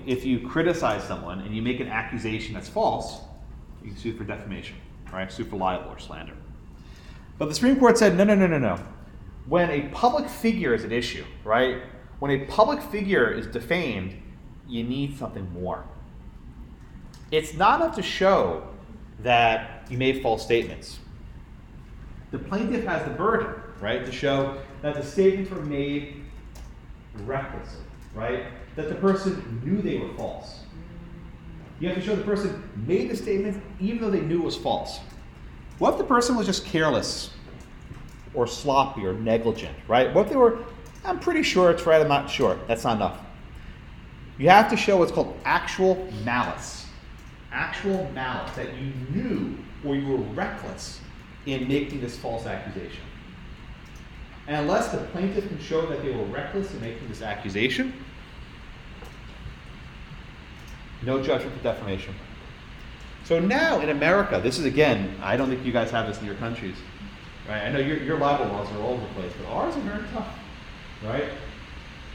if you criticize someone and you make an accusation that's false, you can sue for defamation, right? Sue for libel or slander. But the Supreme Court said, no. When a public figure is an issue, right? When a public figure is defamed, you need something more. It's not enough to show that you made false statements. The plaintiff has the burden, right, to show that the statements were made recklessly, right? That the person knew they were false. You have to show the person made the statement even though they knew it was false. What if the person was just careless or sloppy or negligent, right? What if they were, I'm pretty sure it's right, I'm not sure. That's not enough. You have to show what's called actual malice. Actual malice, that you knew or you were reckless in making this false accusation. And unless the plaintiff can show that they were reckless in making this accusation, no judgment for defamation. So now in America, this is again, I don't think you guys have this in your countries, right? I know your libel laws are all over the place, but ours are very tough, right?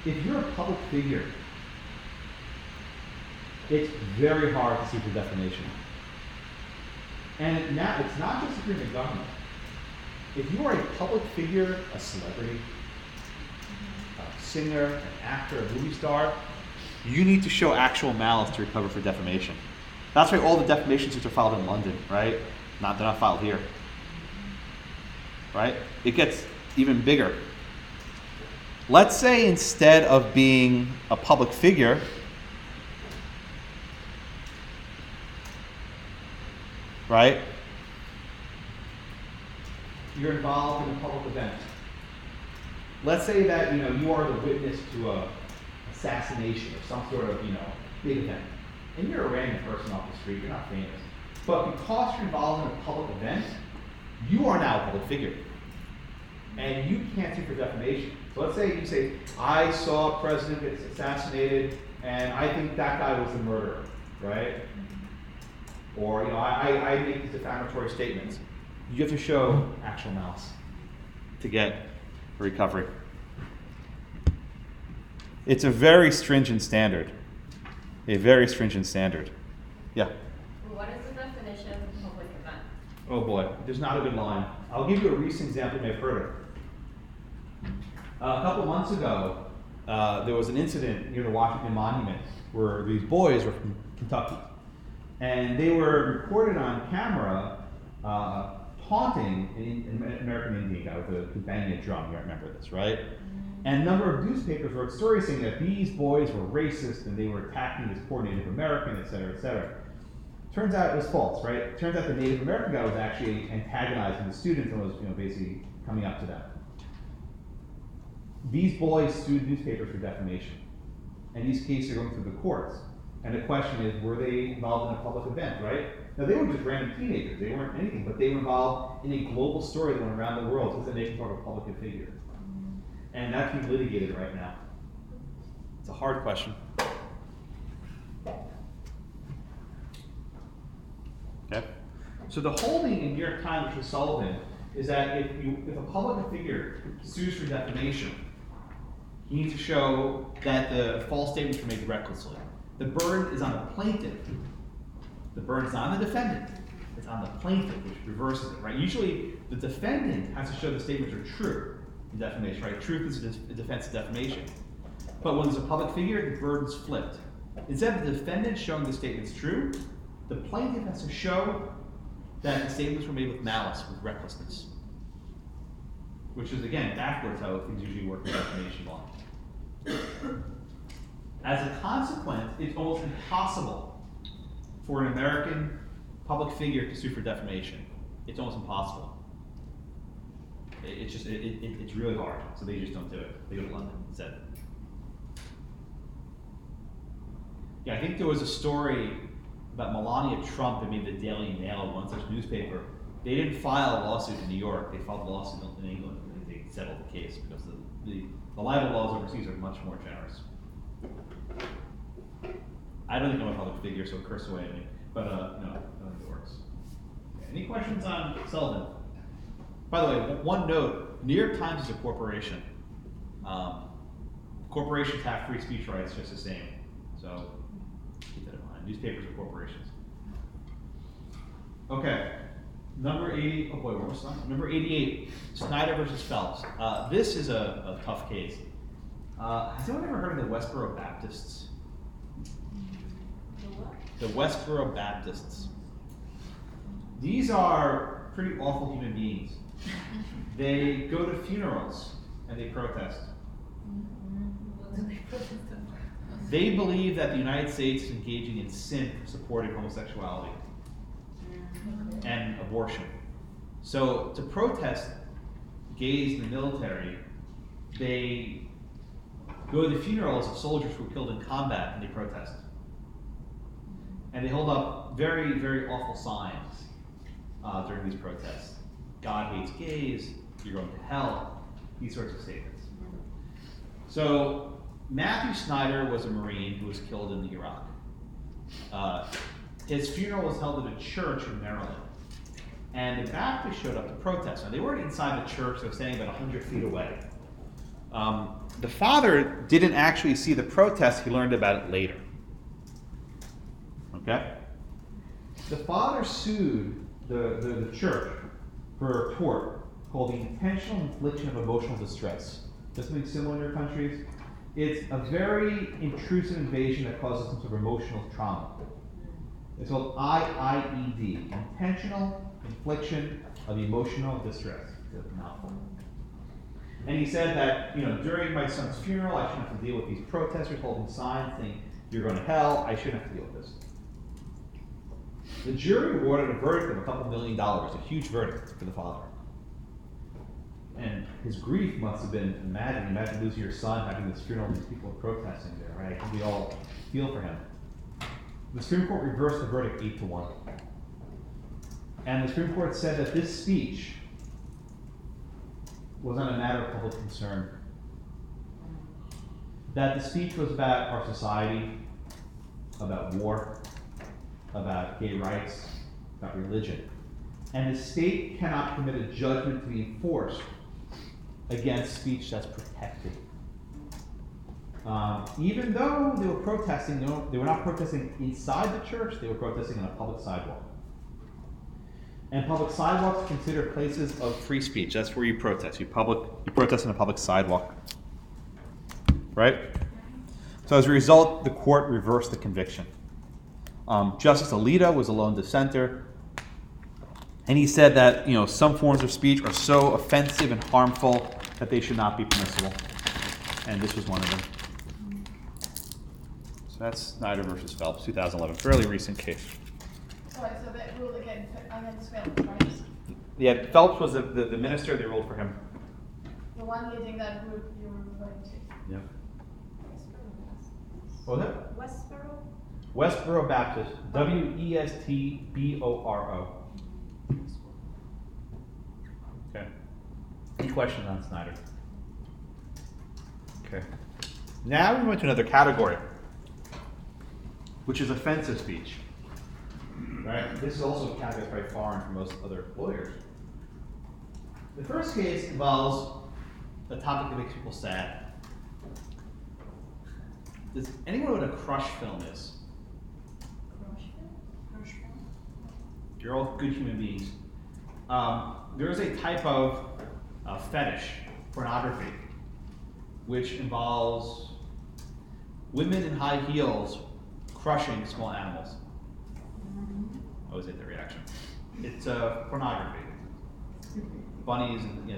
If you're a public figure, it's very hard to sue for defamation. And now it's not just if you're in the government. If you are a public figure, a celebrity, a singer, an actor, a movie star, you need to show actual malice to recover for defamation. That's why all the defamation suits are filed in London, right? They're not filed here, right? It gets even bigger. Let's say instead of being a public figure, right, you're involved in a public event. Let's say that you are the witness to a assassination or some sort of big event, and you're a random person off the street. You're not famous, but because you're involved in a public event, you are now a public figure, and you can't sue for defamation. So let's say you say, I saw a president get assassinated, and I think that guy was the murderer, right? Or I make these defamatory statements. You have to show actual malice to get a recovery. It's a very stringent standard. A very stringent standard. Yeah? What is the definition of a public event? Oh boy, there's not a good line. I'll give you a recent example you may have heard of. A couple months ago, there was an incident near the Washington Monument where these boys were from Kentucky. And they were recorded on camera taunting an American Indian guy with a banging a drum. You remember this, right? And a number of newspapers wrote stories saying that these boys were racist and they were attacking this poor Native American, et cetera, et cetera. Turns out it was false, right? Turns out the Native American guy was actually antagonizing the students and was, basically coming up to them. These boys sued newspapers for defamation, and these cases are going through the courts. And the question is, were they involved in a public event, right? Now, they were just random teenagers. They weren't anything, but they were involved in a global story that went around the world. So does that make them sort of a public figure? And that's being litigated right now. It's a hard question. Okay? So the holding in New York Times versus Sullivan is that if a public figure sues for defamation, he needs to show that the false statements were made recklessly. The burden is on the plaintiff. The burden is not on the defendant. It's on the plaintiff, which reverses it, right? Usually, the defendant has to show the statements are true in defamation, right? Truth is a defense of defamation. But when there's a public figure, the burden's flipped. Instead of the defendant showing the statement's true, the plaintiff has to show that the statements were made with malice, with recklessness. Which is, again, backwards how things usually work in defamation law. As a consequence, it's almost impossible for an American public figure to sue for defamation. It's almost impossible. It's really hard, so they just don't do it. They go to London instead. Yeah, I think there was a story about Melania Trump that made the Daily Mail, one such newspaper. They didn't file a lawsuit in New York. They filed a lawsuit in England. And they settled the case because the libel laws overseas are much more generous. I don't think I'm a public figure, so curse away at me. But no, I don't think it works. Okay, any questions on Sullivan? By the way, one note, New York Times is a corporation. Corporations have free speech rights just the same. So keep that in mind. Newspapers are corporations. Okay. Number 80. Oh boy, we're almost done. Number 88. Snyder versus Phelps. This is a tough case. Has anyone ever heard of the Westboro Baptists? The what? The Westboro Baptists. These are pretty awful human beings. They go to funerals and they protest. What do they protest about? They believe that the United States is engaging in sin for supporting homosexuality and abortion. So to protest gays in the military, they go to the funerals of soldiers who were killed in combat and they protest. And they hold up very, very awful signs during these protests. God hates gays, you're going to hell, these sorts of statements. So Matthew Snyder was a Marine who was killed in Iraq. His funeral was held at a church in Maryland. And the Baptists showed up to protest. Now, they weren't inside the church, they were standing about 100 feet away. The father didn't actually see the protest, he learned about it later. Okay? The father sued the church for a tort called the intentional infliction of emotional distress. Does something similar in your countries? It's a very intrusive invasion that causes some sort of emotional trauma. It's called IIED, intentional infliction of emotional distress. It's a mouthful. And he said that, during my son's funeral, I shouldn't have to deal with these protesters holding signs saying, "You're going to hell." I shouldn't have to deal with this. The jury awarded a verdict of a couple $1 million, a huge verdict for the father. And his grief must have been, imagine losing your son, having this funeral, and these people are protesting there, right? I think we all feel for him. The Supreme Court reversed the verdict 8-1. And the Supreme Court said that this speech was on a matter of public concern. That the speech was about our society, about war, about gay rights, about religion. And the state cannot permit a judgment to be enforced against speech that's protected. Even though they were protesting, they were not protesting inside the church, they were protesting on a public sidewalk. And public sidewalks are considered places of free speech. That's where you protest. You protest on a public sidewalk. Right? So as a result, the court reversed the conviction. Justice Alito was a lone dissenter. And he said that some forms of speech are so offensive and harmful that they should not be permissible. And this was one of them. So that's Snyder versus Phelps, 2011. Fairly recent case. Sorry, so that ruled against Phelps, right? Yeah, Phelps was the minister. They ruled for him. The one leading that group you were referring to. Yeah. What was that? Westboro? Westboro Baptist. Westboro. Okay. Any questions on Snyder? Okay. Now we went to another category, which is offensive speech. Right? This is also a category that's very foreign for most other lawyers. The first case involves a topic that makes people sad. Does anyone know what a crush film is? Crush film? You're all good human beings. There is a type of fetish, pornography, which involves women in high heels crushing small animals. I always hate that reaction. It's pornography. Bunnies and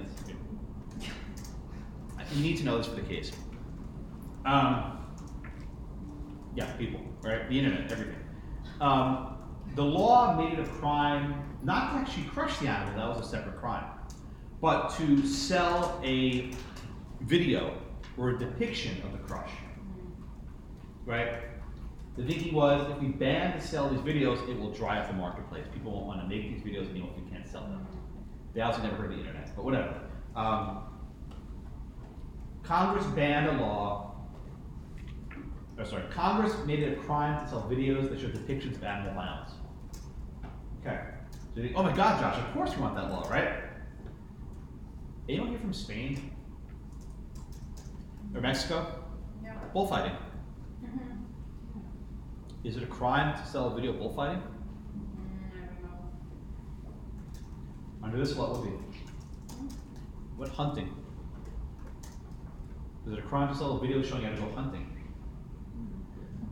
you need to know this for the case. Yeah, people, right? The internet, everything. The law made it a crime not to actually crush the animal, that was a separate crime, but to sell a video or a depiction of the crush, right? The thinking was, if we ban the sale of these videos, it will dry up the marketplace. People won't want to make these videos anymore if we can't sell them. They also never heard of the internet, but whatever. Congress made it a crime to sell videos that show depictions of animal violence. Okay. So you think, oh my God, Josh, of course we want that law, right? Anyone here from Spain? Or Mexico? Yeah. Bullfighting. Is it a crime to sell a video of bullfighting? I don't know. Under this law, what would be? What hunting? Is it a crime to sell a video showing how to go hunting?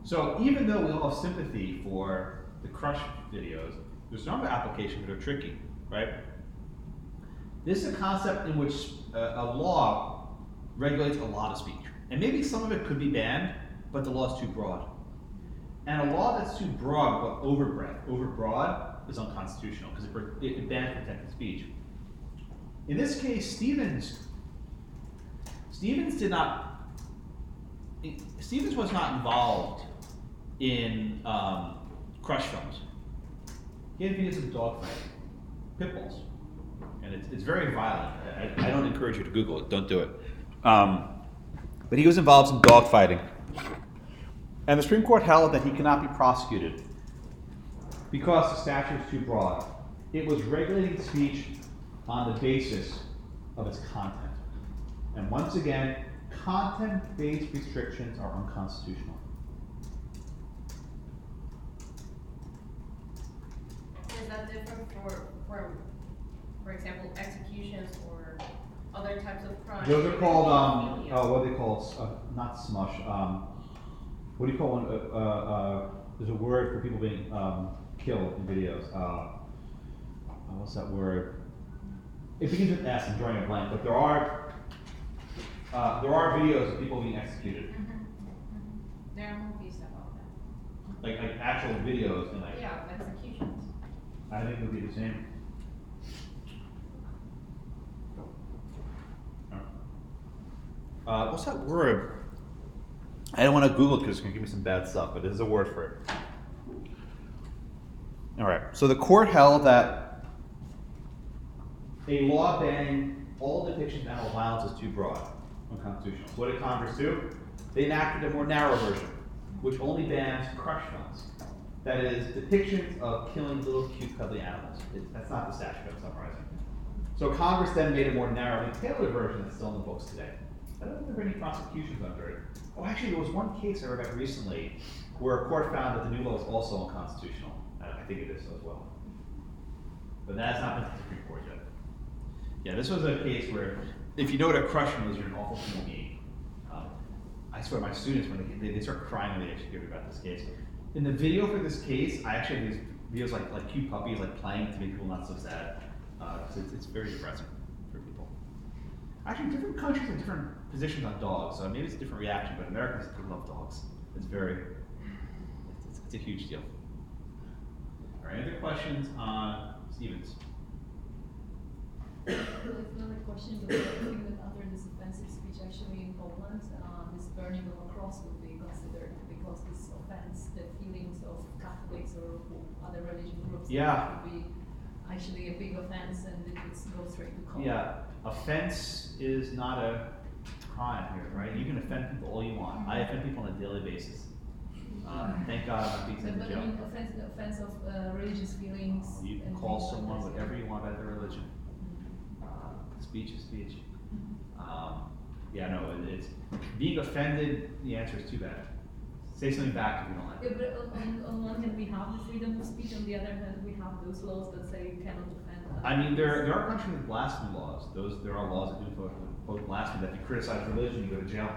So even though we all have sympathy for the crush videos, there's a number of applications that are tricky, right? This is a concept in which a law regulates a lot of speech. And maybe some of it could be banned, but the law is too broad. And a law that's too broad, but overbroad, is unconstitutional because it bans protected speech. In this case, Stevens was not involved in crush films. He had videos of dogfighting, pit bulls, and it's very violent. I don't encourage you to Google it. Don't do it. But he was involved in dogfighting, and the Supreme Court held that he cannot be prosecuted because the statute is too broad. It was regulating speech on the basis of its content, and once again, content-based restrictions are unconstitutional. Is that different for example, executions or other types of crimes? Those are called, what do they call, not smush, what do you call one, there's a word for people being killed in videos. What's that word? It begins with S, I'm drawing a blank, but there are videos of people being executed. There are movies about that. Like actual videos and like. Yeah, of executions. I think it would be the same. What's that word? I don't want to Google it because it's going to give me some bad stuff, but there's a word for it. All right. So the court held that a law banning all depictions of animal violence is too broad, unconstitutional. So what did Congress do? They enacted a more narrow version, which only bans crush films. That is, depictions of killing little cute cuddly animals. That's not the statute I'm summarizing. So Congress then made a more narrowly tailored version that's still in the books today. I don't think there are any prosecutions under it. Oh, actually, there was one case I read about recently where a court found that the new law is also unconstitutional. I think it is as well. But that's not been to the Supreme Court yet. Yeah, this was a case where if you know what a crush was, you're an awful human being. I swear my students, when they start crying when they actually hear about this case. In the video for this case, I actually have these videos like cute puppies like playing to make people not so sad. So it's very depressing for people. Actually, different countries have different positions on dogs, so maybe it's a different reaction, but Americans love dogs. It's a huge deal. All right, any other questions on Stevens? It's not a question, but I think that under this offensive speech, actually in Poland, this burning of a cross would be considered because this offense the feelings of Catholics or other religious groups. Yeah. Would be actually a big offense, and it would go straight to court. Yeah, offense is not a crime here, right? You can offend people all you want. I offend people on a daily basis. Thank God I'm not being sent to But I jail. mean, offense of religious feelings. You can and call things like someone this. whatever you want about their religion. Speech is speech. Yeah, no, it's being offended. The answer is too bad. Say something back if you don't like Yeah, it. but on one hand we have the freedom of speech, on the other hand we have those laws that say you cannot offend. I mean, there are countries with blasphemy laws. There are laws that do vote blasphemy. That if you criticize religion, you go to jail.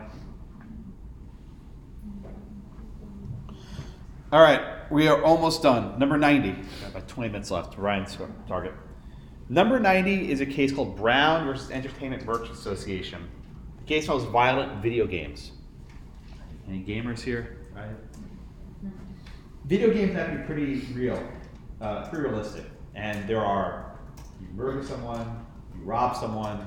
All right, we are almost done. Number 90. Got about 20 minutes left. Ryan's target. Number 90 is a case called Brown versus Entertainment Merchants Association. The case involves violent video games. Any gamers here? Right? Video games have to be pretty real, pretty realistic. And there are, you murder someone, you rob someone,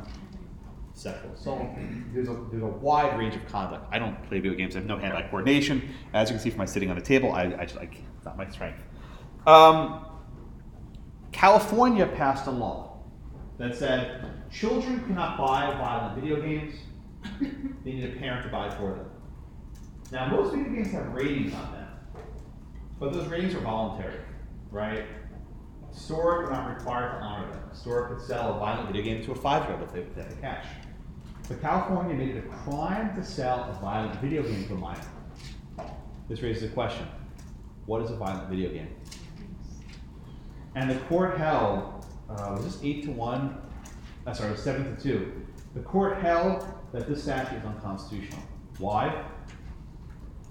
sexual assault. There's a wide range of conduct. I don't play video games. I have no hand-eye coordination. As you can see from my sitting on the table, it's not my strength. California passed a law that said children cannot buy violent video games. They need a parent to buy it for them. Now, most video games have ratings on them, but those ratings are voluntary, right? Stores are not required to honor them. A store could sell a violent video game to a 5-year-old if they have the cash. But California made it a crime to sell a violent video game to a minor. This raises a question. What is a violent video game? And the court held, was this 8-1? Sorry, it was 7-2. The court held that this statute is unconstitutional. Why?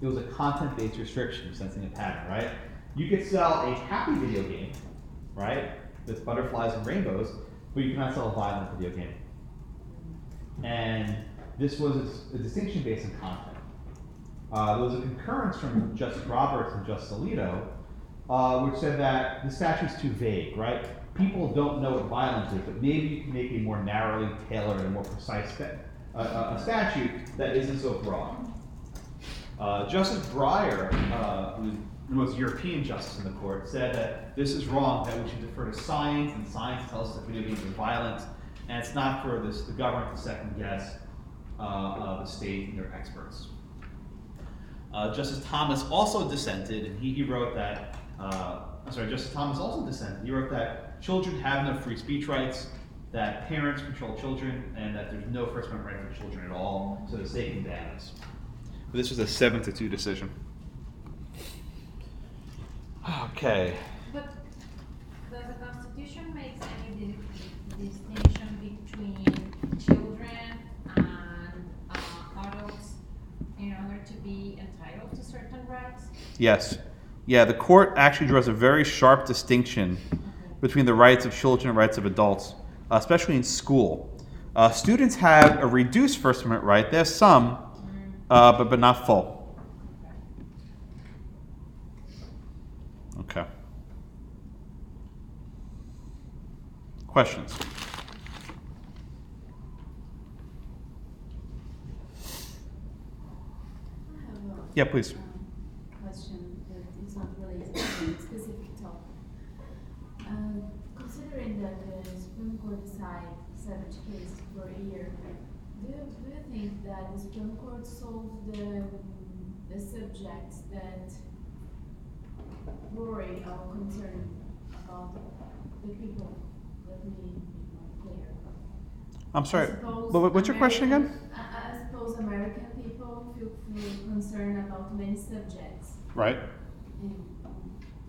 It was a content-based restriction, sensing a pattern, right? You could sell a happy video game, right, with butterflies and rainbows, but you cannot sell a violent video game. And this was a distinction based on content. There was a concurrence from Justice Roberts and Justice Alito, which said that the statute is too vague, right? People don't know what violence is, but maybe you can make a more narrowly tailored and more precise a statute that isn't so broad. Justice Breyer, who was European justice in the court, said that this is wrong, that we should defer to science, and science tells us that video games are violent, and it's not for the government to second guess the state and their experts. Justice Thomas also dissented, and he wrote that, Justice Thomas also dissented. He wrote that children have no free speech rights, that parents control children, and that there's no First Amendment right for children at all, so the state can ban this. But this was a 7-2 decision. Okay. But does the Constitution make any distinction between children and adults in order to be entitled to certain rights? Yes. Yeah, the court actually draws a very sharp distinction between the rights of children and rights of adults, especially in school. Students have a reduced First Amendment right. There's some, but not full. Okay. Questions? I have a Yeah, please. question that is not related to a specific topic. Considering that the Supreme Court decides such cases per year, do you think that the Supreme Court solved the subjects that worry or concern about the people? Let me be more clear. I'm sorry. I suppose What's your question again? I suppose American people feel concerned about many subjects Right. and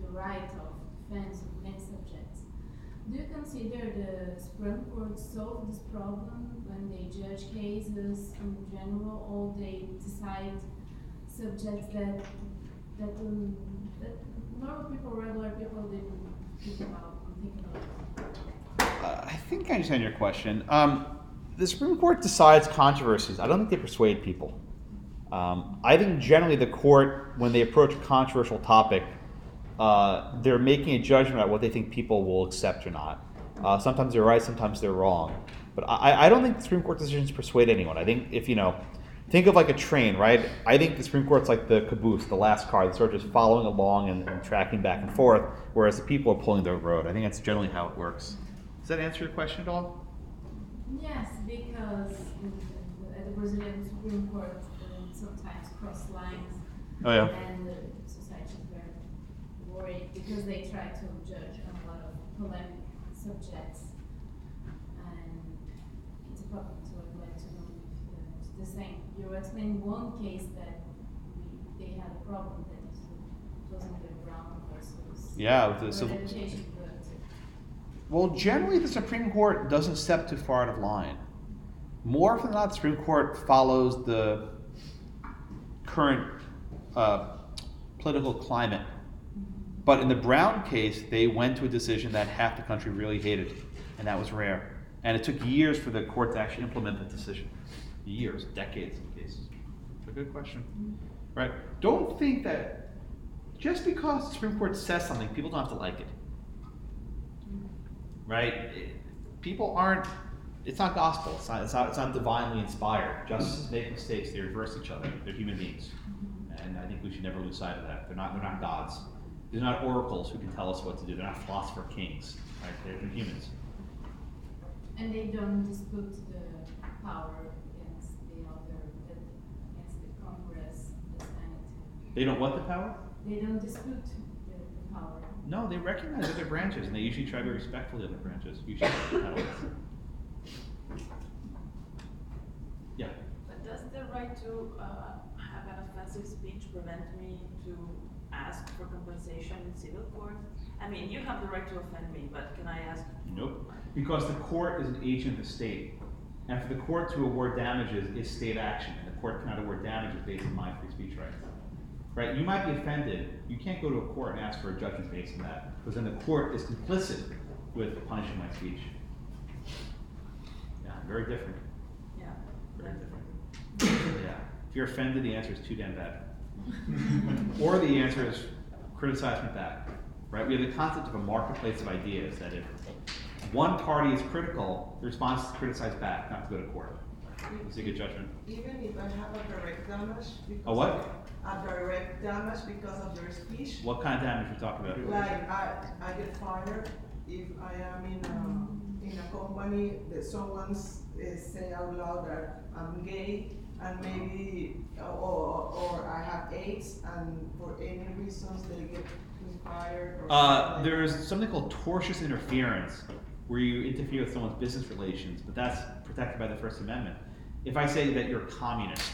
the right of defense of many subjects. Do you consider the Supreme Court solve this problem when they judge cases in general, or they decide subjects that normal people, regular people didn't think about? I think I understand your question. The Supreme Court decides controversies. I don't think they persuade people. I think generally the court, when they approach a controversial topic, they're making a judgment about what they think people will accept or not. Sometimes they're right, sometimes they're wrong. But I don't think the Supreme Court decisions persuade anyone. I think if, think of like a train, right? I think the Supreme Court's like the caboose, the last car, that's sort of just following along and tracking back and forth, whereas the people are pulling the road. I think that's generally how it works. Does that answer your question at all? Yes, because at the Brazilian Supreme Court, sometimes cross lines, Oh, yeah. and the society is very worried because they try to judge on a lot of polemic subjects, and it's a problem. So I'd like to know if it's the same. You explained one case that they had a problem that it wasn't the ground versus Yeah, with the civil. education, but Well, generally the Supreme Court doesn't step too far out of line. More often than not, the Supreme Court follows the current political climate. But in the Brown case, they went to a decision that half the country really hated, and that was rare. And it took years for the court to actually implement that decision. Years, decades in cases. It's a good question. Right? Don't think that just because the Supreme Court says something, people don't have to like it. Right? People aren't, it's not gospel. It's not divinely inspired. Justices make mistakes. They reverse each other. They're human beings. And I think we should never lose sight of that. They're not gods. They're not oracles who can tell us what to do. They're not philosopher kings. Right? They're humans. and they don't dispute the power against the Congress, the Senate. They don't what the power? They don't dispute the power. No, they recognize other branches, and they usually try to be respectful of other branches. Usually, yeah. But does the right to have an offensive speech prevent me to ask for compensation accusation in civil court? I mean, you have the right to offend me, but can I ask? Nope. Because the court is an agent of the state. And for the court to award damages is state action, and the court cannot award damages based on my free speech rights. Right? You might be offended. You can't go to a court and ask for a judgment based on that, because then the court is complicit with punishing my speech. Yeah, very different. Yeah. Very different. Yeah. If you're offended, the answer is too damn bad. Or the answer is criticize me back. Right? We have the concept of a marketplace of ideas, that if one party is critical, the response is to criticize back, not to go to court. It's a good judgment. Even if I have a direct damage because A what? of a direct damage because of your speech. What kind of damage are we talking about? Like I get fired if I am in a company that someone's say out loud that I'm gay and maybe or I have AIDS and for any reasons they get me fired. Or There's something called tortious interference, where you interfere with someone's business relations, but that's protected by the First Amendment. If I say that you're a communist,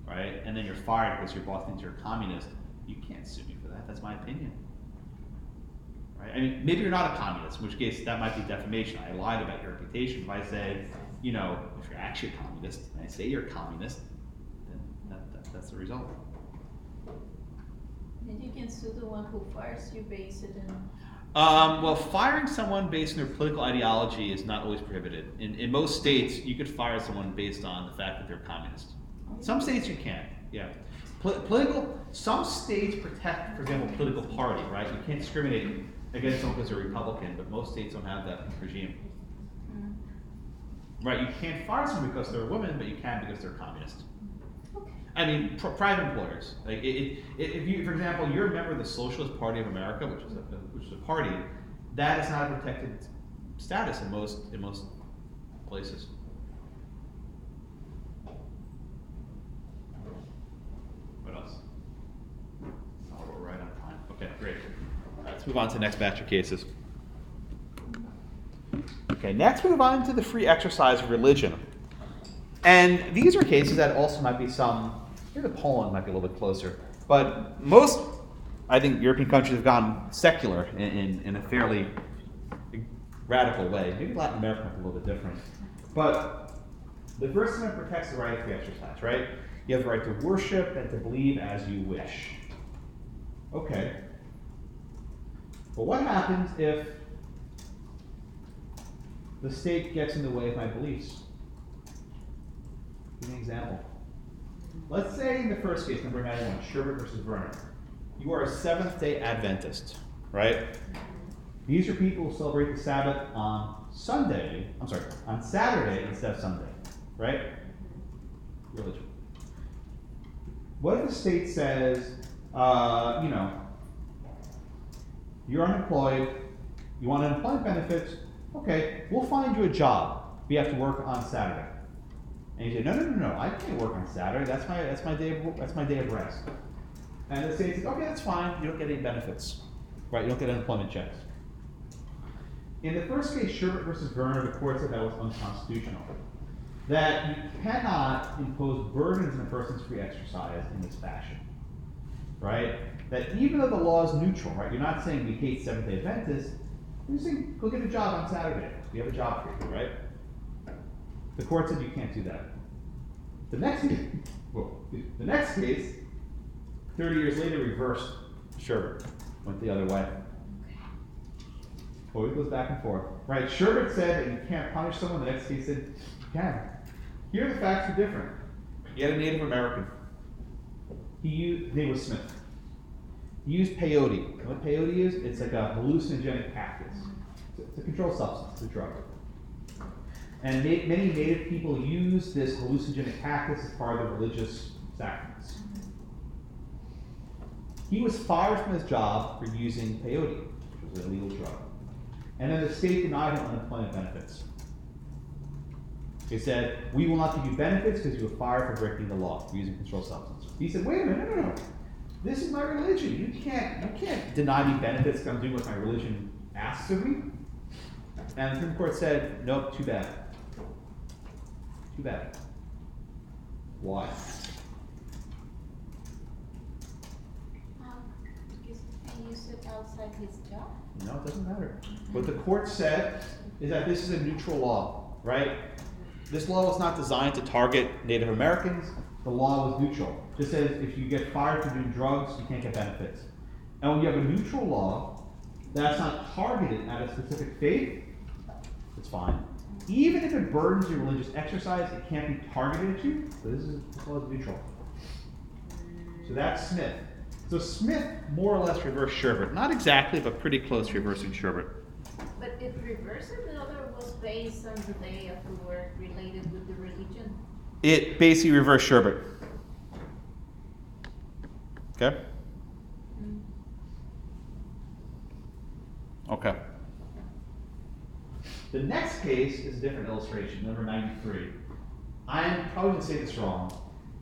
right, and then you're fired because your boss thinks you're a communist, you can't sue me for that. That's my opinion. Right? I mean, maybe you're not a communist, in which case that might be defamation. I lied about your reputation. If I say, you know, if you're actually a communist, and I say you're a communist, then that's the result. And you can sue the one who fires you based on. Well, firing someone based on their political ideology is not always prohibited. In most states, you could fire someone based on the fact that they're communist. Some states you can't, yeah. Some states protect, for example, political party, right? You can't discriminate against someone because they're Republican, but most states don't have that regime. Right, you can't fire someone because they're a woman, but you can because they're communist. I mean, private employers. Like, if you, for example, you're a member of the Socialist Party of America, which is a party, that is not a protected status in most places. What else? Oh, we're right on time. Okay, great. All right, let's move on to the next batch of cases. Okay, next we move on to the free exercise of religion. And these are cases that also might be maybe Poland might be a little bit closer, but most, I think, European countries have gone secular in a fairly radical way. Maybe Latin America might be a little bit different. But the First Amendment protects the right of free exercise, right? You have the right to worship and to believe as you wish. Okay. But what happens if the state gets in the way of my beliefs? Give me an example. Let's say in the first case, number 91, Sherbert versus Vernon. You are a Seventh-day Adventist, right? These are people who celebrate the Sabbath on Saturday instead of Sunday, right? Religion. What if the state says, you're unemployed, you want unemployment benefits, okay, we'll find you a job, but you have to work on Saturday. And you say, no, I can't work on Saturday. That's my day of rest. And the state says, okay, that's fine. You don't get any benefits, right? You don't get unemployment checks. In the first case, Sherbert versus Verner, the court said that was unconstitutional. That you cannot impose burdens on a person's free exercise in this fashion, right? That even though the law is neutral, right? You're not saying we hate Seventh-day Adventists. You're saying go get a job on Saturday. We have a job for you, right? The court said you can't do that. The next case, 30 years later, reversed Sherbert. Went the other way. Always goes back and forth. Right, Sherbert said that you can't punish someone. The next case said you can. Here the facts are different. You had a Native American. His name was Smith. He used peyote. You know what peyote is? It's like a hallucinogenic cactus. It's a controlled substance, it's a drug. And many Native people use this hallucinogenic cactus as part of their religious sacraments. He was fired from his job for using peyote, which was an illegal drug. And then the state denied him unemployment benefits. They said, we will not give you benefits because you were fired for breaking the law, for using controlled substance. He said, wait a minute, no. This is my religion. You can't deny me benefits because I'm doing what my religion asks of me. And the Supreme Court said, nope, too bad. Too bad. Why? Because you outside his job? No, it doesn't matter. What the court said is that this is a neutral law, right? This law was not designed to target Native Americans. The law was neutral. Just says if you get fired for doing drugs, you can't get benefits. And when you have a neutral law that's not targeted at a specific faith, it's fine. Even if it burdens your religious exercise, it can't be targeted at you. So this law is neutral. So that's Smith. So Smith more or less reversed Sherbert. Not exactly, but pretty close to reversing Sherbert. But it reversed it, the other was based on the day of the work related with the religion. It basically reversed Sherbert. Okay? Okay. The next case is a different illustration, number 93. I'm probably going to say this wrong.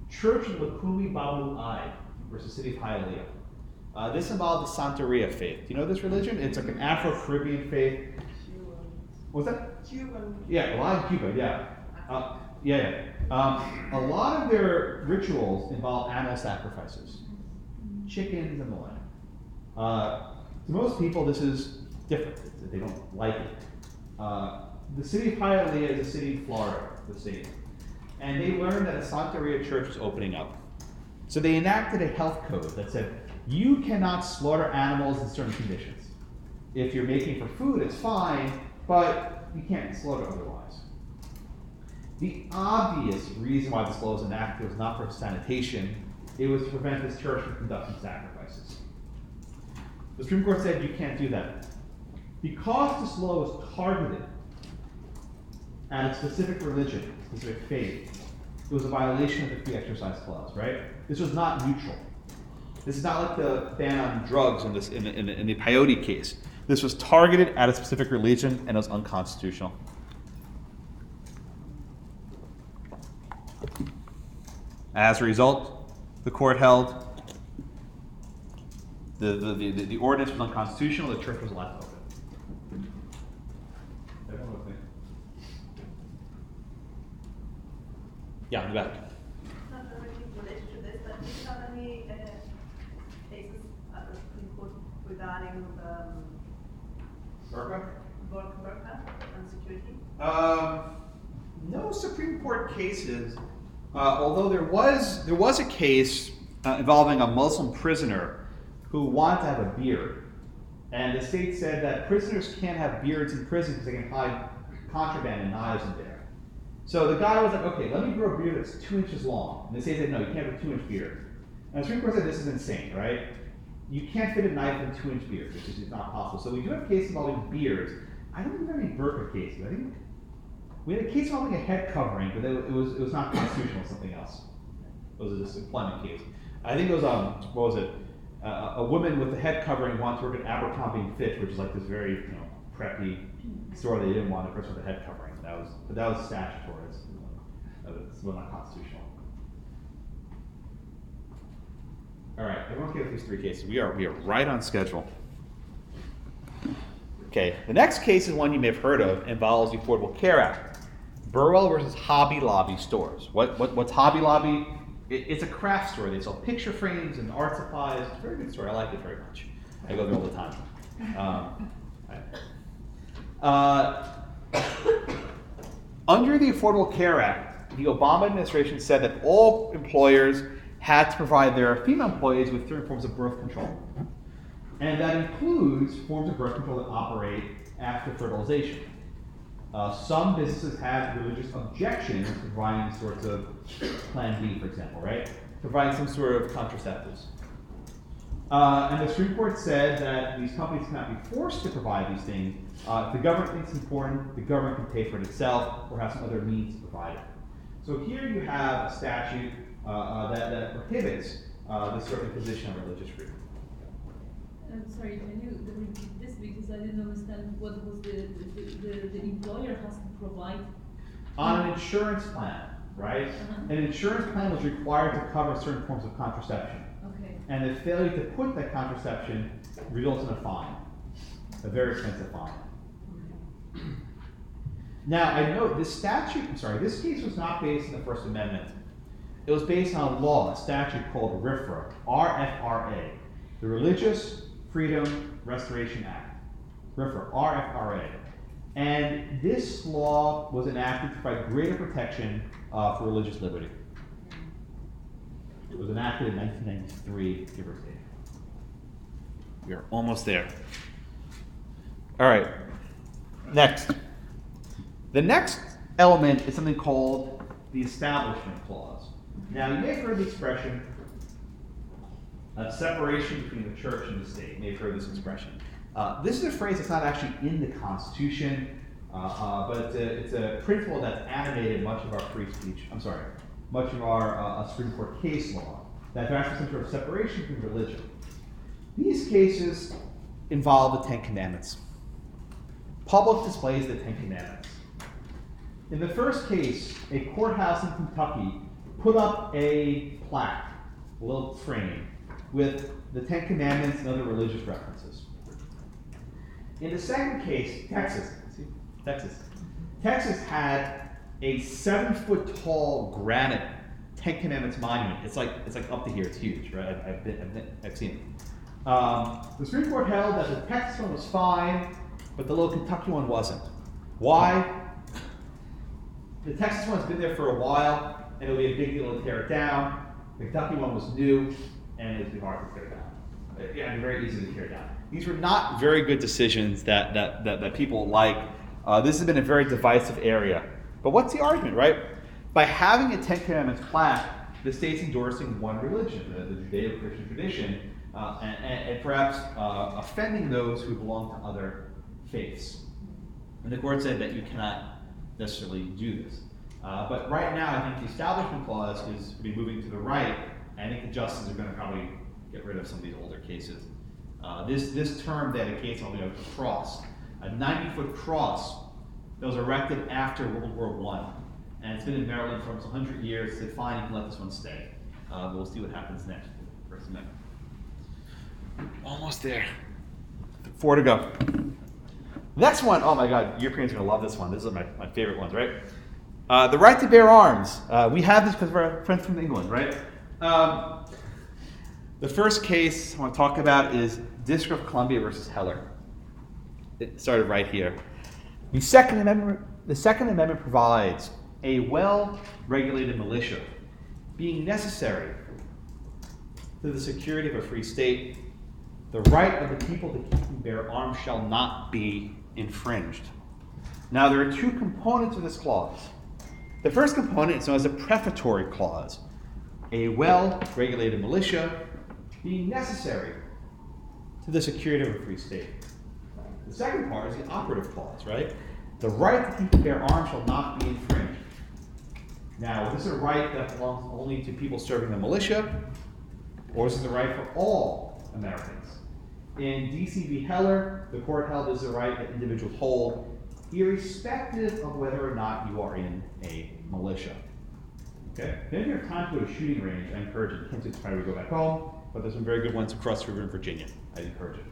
Church of Lukumi Babu Ai versus City of Hialeah. This involved the Santeria faith. Do you know this religion? It's like an Afro-Caribbean faith. What's that? Cuban. Yeah, a lot in Cuba, yeah. A lot of their rituals involve animal sacrifices. Chickens and the like. To most people, this is different. They don't like it. The city of Hialeah is a city in Florida, the state. And they learned that a Santeria church was opening up. So they enacted a health code that said, you cannot slaughter animals in certain conditions. If you're making for food, it's fine, but you can't slaughter otherwise. The obvious reason why this law was enacted was not for sanitation, it was to prevent this church from conducting sacrifices. The Supreme Court said you can't do that. Because this law was targeted at a specific religion, specific faith, it was a violation of the Free Exercise Clause, right? This was not neutral. This is not like the ban on drugs in the peyote case. This was targeted at a specific religion and it was unconstitutional. As a result, the court held the ordinance was unconstitutional, the church was allowed to open. Everyone with me? Yeah, in the back. Not really related to this, but do you have any cases at the Supreme Court regarding burqa and security? No Supreme Court cases, although there was a case involving a Muslim prisoner who wanted to have a beard. And the state said that prisoners can't have beards in prison because they can hide contraband and knives in there. So the guy was like, okay, let me grow a beard that's 2 inches long. And the state said, no, you can't have a 2-inch beard. And the Supreme Court said, this is insane, right? You can't fit a knife in a 2-inch beard, which is not possible. So we do have cases involving beards. I don't think we have any burqa cases. I think we had a case involving a head covering, but it was not constitutional, it was something else. It was a disemployment case. I think it was, what was it? A woman with the head covering wanted to work at Abercrombie & Fitch, which is like this very preppy store. They didn't want a person with a head covering. But that was statutory. It's not constitutional. All right, everyone's get these 3 cases. We are right on schedule. Okay, the next case is one you may have heard of. Involves the Affordable Care Act. Burwell versus Hobby Lobby stores. What's Hobby Lobby? It's a craft store. They sell picture frames and art supplies. It's a very good store. I like it very much. I go there all the time. Under the Affordable Care Act, the Obama administration said that all employers had to provide their female employees with certain forms of birth control. And that includes forms of birth control that operate after fertilization. Some businesses have religious objections to providing sorts of Plan B, for example, right? Providing some sort of contraceptives. And the Supreme Court said that these companies cannot be forced to provide these things. If the government thinks it's important, the government can pay for it itself or have some other means to provide it. So here you have a statute that prohibits this sort of imposition of religious freedom. I'm sorry, can you repeat this because I didn't understand what was the employer has to provide? On an insurance plan, right? An insurance plan was required to cover certain forms of contraception. Okay. And the failure to put that contraception results in a fine, a very expensive fine. Now, I note this case was not based on the First Amendment. It was based on a law, a statute called RFRA, R-F-R-A, the Religious Freedom Restoration Act, RFRA. And this law was enacted to provide greater protection for religious liberty. It was enacted in 1993, give or take. We are almost there. All right, next. The next element is something called the Establishment Clause. Now, you may have heard the expression separation between the church and the state. You may have heard this expression. This is a phrase that's not actually in the Constitution, but it's a principle that's animated much of our much of our Supreme Court case law, that there actually some sort of separation between religion. These cases involve the Ten Commandments. Public displays of the Ten Commandments. In the first case, a courthouse in Kentucky put up a plaque, a little frame, with the Ten Commandments and other religious references. In the second case, Texas had a 7-foot-tall granite Ten Commandments monument. It's like up to here. It's huge, right? I've seen it. The Supreme Court held that the Texas one was fine, but the little Kentucky one wasn't. Why? The Texas one's been there for a while, and it'll be a big deal to tear it down. The Kentucky one was new, and it'd be hard to tear down. Yeah, very easy to tear down. These were not very good decisions that people like. This has been a very divisive area. But what's the argument, right? By having a Ten Commandments plaque, the state's endorsing one religion, the Judeo-Christian tradition, and perhaps offending those who belong to other faiths. And the court said that you cannot necessarily do this. But right now, I think the Establishment Clause is moving to the right. I think the justices are going to probably get rid of some of these older cases. This term dedicates on a cross, a 90-foot cross that was erected after World War I. And it's been in Maryland for almost 100 years. They said, fine, you can let this one stay. But we'll see what happens next with the First Amendment. Almost there. 4 to go. Next one, oh my God, Europeans are going to love this one. This is my favorite ones, right? The right to bear arms. We have this because of our friends from England, right? The first case I want to talk about is District of Columbia versus Heller. It started right here. The Second Amendment provides a well-regulated militia being necessary to the security of a free state. The right of the people to keep and bear arms shall not be infringed. Now, there are two components of this clause. The first component is known as a prefatory clause, a well-regulated militia being necessary to the security of a free state. The second part is the operative clause, right? The right to keep and bear arms shall not be infringed. Now, is this a right that belongs only to people serving the militia, or is this a right for all Americans? In D.C. v. Heller, the court held this is a right that individuals hold, irrespective of whether or not you are in a militia. Okay? If you have time to go to a shooting range, I encourage it. You can't do it tomorrow, we go back home, but there's some very good ones across the river in Virginia. I encourage it.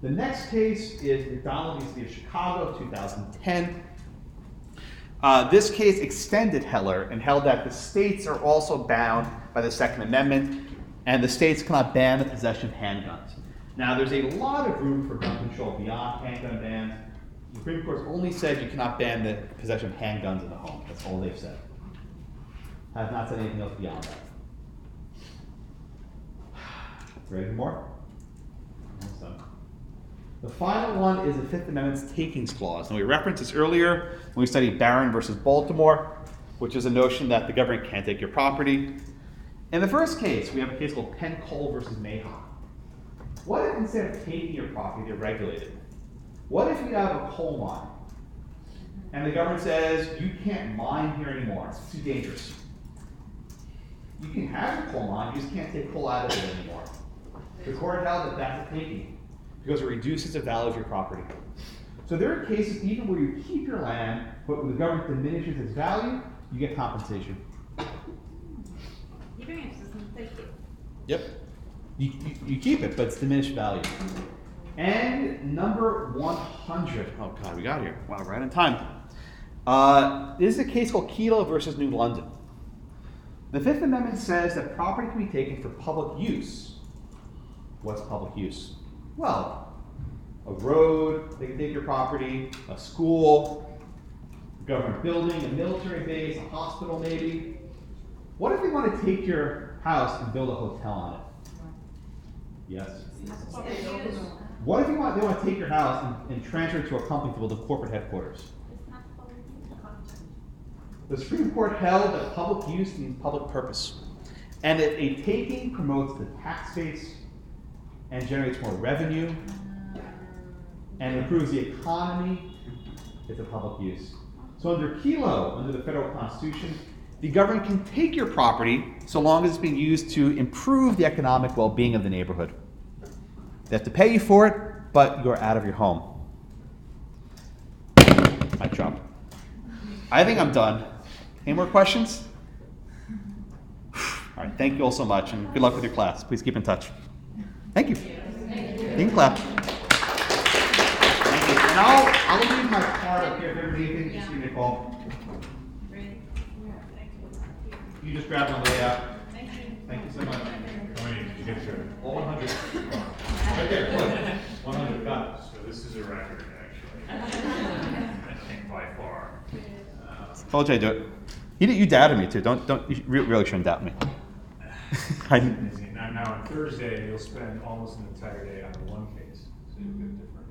The next case is McDonald v. City of Chicago, 2010. This case extended Heller and held that the states are also bound by the Second Amendment, and the states cannot ban the possession of handguns. Now, there's a lot of room for gun control beyond handgun bans. The Supreme Court's only said you cannot ban the possession of handguns in the home. That's all they've said. Have not said anything else beyond that. Ready for more? Almost done. The final one is the Fifth Amendment's takings clause. Now, we referenced this earlier when we studied Barron versus Baltimore, which is a notion that the government can't take your property. In the first case, we have a case called Penn Coal versus Mahon. What if instead of taking your property, they're regulated? What if you have a coal mine and the government says, you can't mine here anymore, it's too dangerous. You can have a coal mine, you just can't take coal out of it anymore. The court held that that's a taking because it reduces the value of your property. So there are cases even where you keep your land, but when the government diminishes its value, you get compensation. Even if it doesn't take it. Yep. You keep it, but it's diminished value. And number 100. Oh God, we got here. Wow, right on time. This is a case called Wholekil versus New London. The Fifth Amendment says that property can be taken for public use. What's public use? Well, a road, they can take your property, a school, a government building, a military base, a hospital maybe. What if they want to take your house and build a hotel on it? Yes. What if they want to take your house and transfer it to a company to build a corporate headquarters? The Supreme Court held that public use means public purpose, and that a taking promotes the tax base and generates more revenue and improves the economy. It's a public use. So under Kelo, under the federal constitution, the government can take your property so long as it's being used to improve the economic well-being of the neighborhood. They have to pay you for it, but you're out of your home. Mic drop. I think I'm done. Any more questions? All right, thank you all so much, and good luck with your class. Please keep in touch. Thank you. You can clap. Thank you. And I'll leave my card up here. If there's anything, just give me a call. You just grab it on the way out. Thank you so much. How many did you get to? All 100. Right there, look. 100, got it. So this is a record, actually. I think by far. Told you I'd do it. You doubted me too. You really shouldn't doubt me. Now on Thursday, you'll spend almost an entire day on one case, so you'll get different.